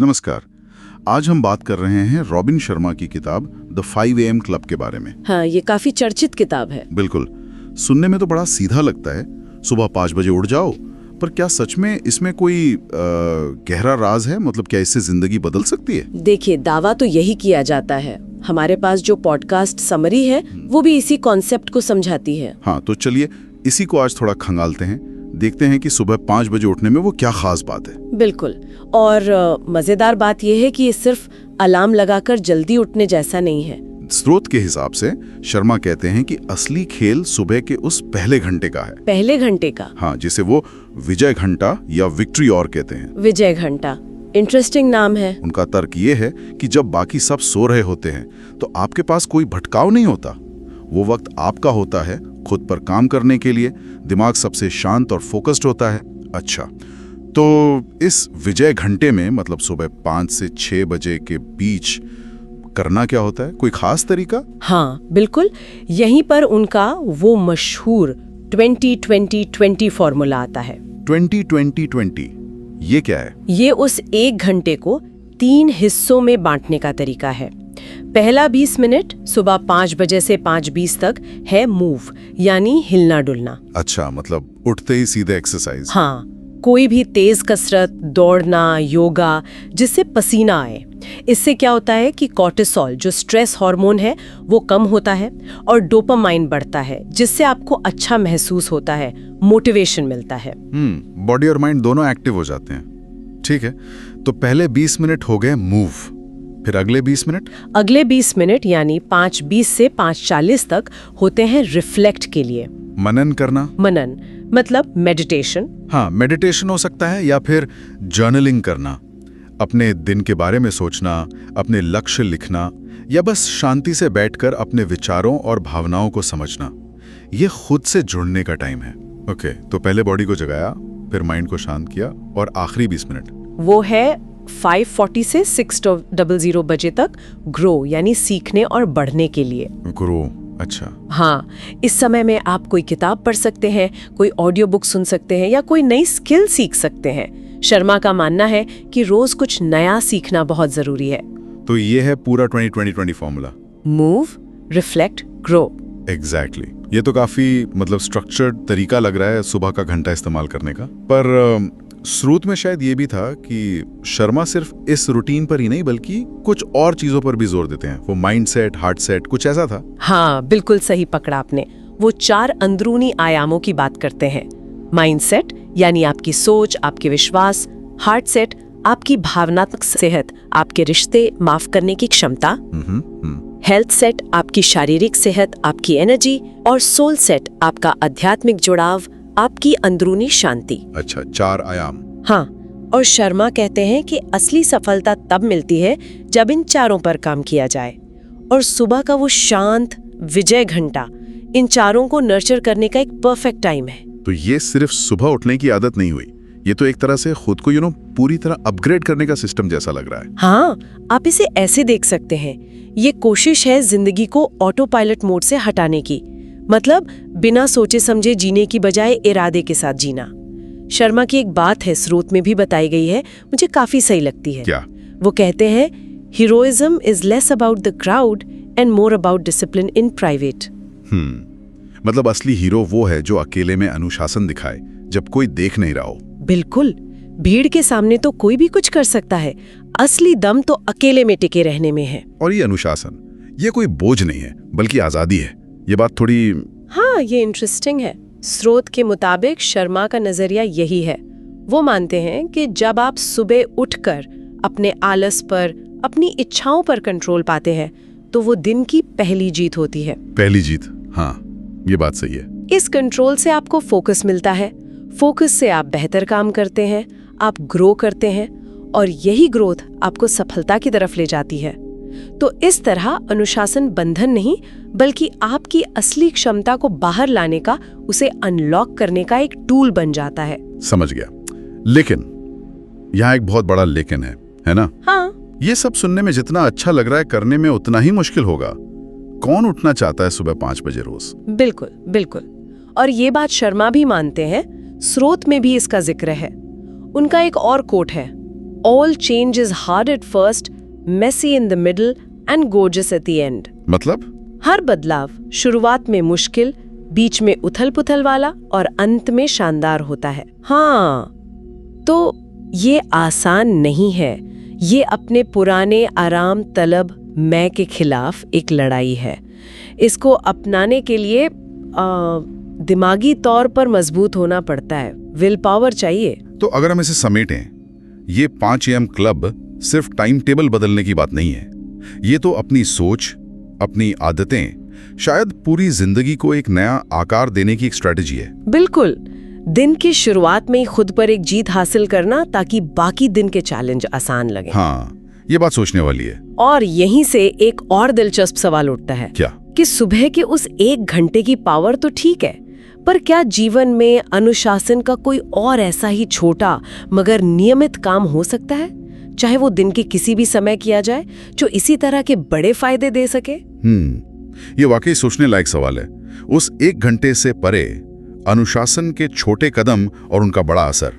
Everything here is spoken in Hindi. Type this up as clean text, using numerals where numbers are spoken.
नमस्कार। आज हम बात कर रहे हैं रॉबिन शर्मा की किताब द 5 AM क्लब के बारे में। हाँ, ये काफी चर्चित किताब है। बिल्कुल। सुनने में तो बड़ा सीधा लगता है, सुबह 5 बजे उठ जाओ, पर क्या सच में इसमें कोई गहरा राज है? मतलब क्या इससे जिंदगी बदल सकती है? देखिए, दावा तो यही किया जाता है। हमारे पास जो पॉडकास्ट समरी है वो भी इसी कॉन्सेप्ट को समझाती है। हाँ, तो चलिए इसी को आज थोड़ा खंगालते हैं, देखते हैं कि सुबह 5 बजे उठने में वो क्या खास बात है। बिल्कुल। और मजेदार बात यह है कि ये सिर्फ अलार्म लगाकर जल्दी उठने जैसा नहीं है। स्रोत के हिसाब से शर्मा कहते हैं कि असली खेल सुबह के उस पहले घंटे का है। पहले घंटे का? हाँ, जिसे वो विजय घंटा या विक्ट्री ऑवर कहते हैं। विजय घंटा, इंटरेस्टिंग नाम है। उनका तर्क ये है कि जब बाकी सब सो रहे होते हैं तो आपके पास कोई भटकाव नहीं होता। वो वक्त आपका होता है खुद पर काम करने के लिए, दिमाग सबसे शांत और फोकस्ड होता है। अच्छा, तो इस विजय घंटे में मतलब सुबह 5 से 6 बजे के बीच करना क्या होता है? कोई खास तरीका? हाँ बिल्कुल, यहीं पर उनका वो मशहूर 20-20-20 फॉर्मूला आता है। 20-20-20 ये क्या है? ये उस एक घंटे को 3 हिस्सों में बांटने का तरीका है। पहला 20 मिनट सुबह 5 बजे से 5:20 तक है मूव, यानी हिलना डुलना। अच्छा, मतलब उठते ही सीधे एक्सरसाइज? हाँ, कोई भी तेज कसरत, दौड़ना, योगा, जिससे पसीना आए। इससे क्या होता है कि कॉर्टिसोल जो स्ट्रेस हार्मोन है वो कम होता है और डोपामाइन बढ़ता है, जिससे आपको अच्छा महसूस होता है, मोटिवेशन मिलता है। बॉडी और माइंड दोनों एक्टिव हो जाते हैं। ठीक है, तो पहले 20 मिनट हो गए मूव, फिर अगले 20 मिनट? अगले 20 मिनट यानी 5:20 से 5:40 तक होते हैं रिफ्लेक्ट के लिए। मनन करना? मनन मतलब मेडिटेशन। हाँ, मेडिटेशन हो सकता है, या फिर जर्नलिंग करना, अपने दिन के बारे में सोचना, अपने लक्ष्य लिखना, या बस शांति से बैठकर अपने विचारों और भावनाओं को समझना। ये खुद से जुड़ने का टाइम है। ओके, तो पहले बॉडी को जगाया, फिर माइंड को शांत किया, और आखिरी 20 मिनट वो है 5:40 से 6:00 बजे तक ग्रो, यानी सीखने और बढ़ने के लिए। ग्रो, अच्छा। हाँ, इस समय में आप कोई किताब पढ़ सकते हैं, कोई ऑडियो बुक सुन सकते हैं, या कोई नई स्किल सीख सकते हैं। शर्मा का मानना है कि रोज कुछ नया सीखना बहुत जरूरी है। तो ये है पूरा 20-20-20 formula. Move, reflect, grow. Exactly. ये तो काफी मतलब स्ट्रक्चर्ड तरीका लग रहा है सुबह का घंटा इस्तेमाल करने का। पर स्रोत में शायद ये भी था कि शर्मा सिर्फ इस रूटीन पर ही नहीं बल्कि कुछ और चीजों पर भी जोर देते हैं। वो माइंडसेट, हार्ट सेट, कुछ ऐसा था? हाँ बिल्कुल सही पकड़ा आपने। वो 4 अंदरूनी आयामों की बात करते हैं। माइंडसेट यानी आपकी सोच, आपके विश्वास। हार्ट सेट आपकी भावनात्मक सेहत, आपके रिश्ते, माफ करने की क्षमता। हेल्थ सेट आपकी शारीरिक सेहत, आपकी एनर्जी। और सोल सेट आपका आध्यात्मिक जुड़ाव, आपकी अंदरूनी शांति। अच्छा, 4 आयाम। हाँ, और शर्मा कहते हैं कि असली सफलता तब मिलती है जब इन 4 पर काम किया जाए। और सुबह का वो शांत विजय घंटा इन 4 को नर्चर करने का एक परफेक्ट टाइम है। तो ये सिर्फ सुबह उठने की आदत नहीं हुई, ये तो एक तरह से खुद को पूरी तरह अपग्रेड करने का सिस्टम जैसा लग रहा है। हाँ, आप इसे ऐसे देख सकते हैं। ये कोशिश है जिंदगी को ऑटो पायलट मोड से हटाने की, मतलब बिना सोचे समझे जीने की बजाय इरादे के साथ जीना। शर्मा की एक बात है, स्रोत में भी बताई गई है, मुझे काफी सही लगती है। क्या? वो कहते हैं, heroism is less about the crowd and more about discipline in private. मतलब असली हीरो वो है जो अकेले में अनुशासन दिखाए जब कोई देख नहीं रहा हो। बिल्कुल, भीड़ के सामने तो कोई भी कुछ कर सकता है, असली दम तो अकेले में टिके रहने में है। और ये अनुशासन, ये कोई बोझ नहीं है बल्कि आजादी है। ये बात थोड़ी, हाँ, ये इंटरेस्टिंग है। स्रोत के मुताबिक शर्मा का नजरिया यही है। वो मानते हैं कि जब आप सुबह उठकर अपने आलस पर, अपनी इच्छाओं पर कंट्रोल पाते हैं तो वो दिन की पहली जीत होती है। पहली जीत, हाँ, ये बात सही है। इस कंट्रोल से आपको फोकस मिलता है, फोकस से आप बेहतर काम करते हैं, आप ग्रो करते हैं, और यही ग्रोथ आपको सफलता की तरफ ले जाती है। तो इस तरह अनुशासन बंधन नहीं बल्कि आपकी असली क्षमता को बाहर लाने का, उसे अनलॉक करने का एक टूल बन जाता है। समझ गया। लेकिन यहाँ एक बहुत बड़ा लेकिन है ना? हाँ, ये सब सुनने में जितना अच्छा लग रहा है, करने में उतना ही मुश्किल होगा। कौन उठना चाहता है सुबह 5 बजे रोज? बिल्कुल बिल्कुल। और ये बात शर्मा भी मानते हैं, स्रोत में भी इसका जिक्र है। उनका एक और कोट है, All change is hard at first, messy in the middle and gorgeous at the end. मतलब? हर बदलाव शुरुआत में मुश्किल, बीच में उथल-पुथल वाला और अंत में शानदार होता है। हाँ, तो ये आसान नहीं है। ये अपने पुराने आराम तलब मैं के खिलाफ एक लड़ाई है। इसको अपनाने के लिए दिमागी तौर पर मजबूत होना पड़ता है, विल पावर चाहिए। तो अगर हम इसे समेटें, ये 5 AM क्लब सिर्फ टाइम टेबल बदलने की बात नहीं है। ये तो अपनी सोच, अपनी आदतें, शायद पूरी जिंदगी को एक नया आकार देने की एक स्ट्रेटेजी है। बिल्कुल, दिन की शुरुआत में ही खुद पर एक जीत हासिल करना ताकि बाकी दिन के चैलेंज आसान लगे। हाँ, ये बात सोचने वाली है। और यहीं से एक और दिलचस्प सवाल उठता है। क्या? कि सुबह के उस 1 घंटे की पावर तो ठीक है, पर क्या जीवन में अनुशासन का कोई और ऐसा ही छोटा मगर नियमित काम हो सकता है, चाहे वो दिन के किसी भी समय किया जाए, जो इसी तरह के बड़े फायदे दे सके? ये वाकई सोचने लायक सवाल है। उस 1 घंटे से परे अनुशासन के छोटे कदम और उनका बड़ा असर।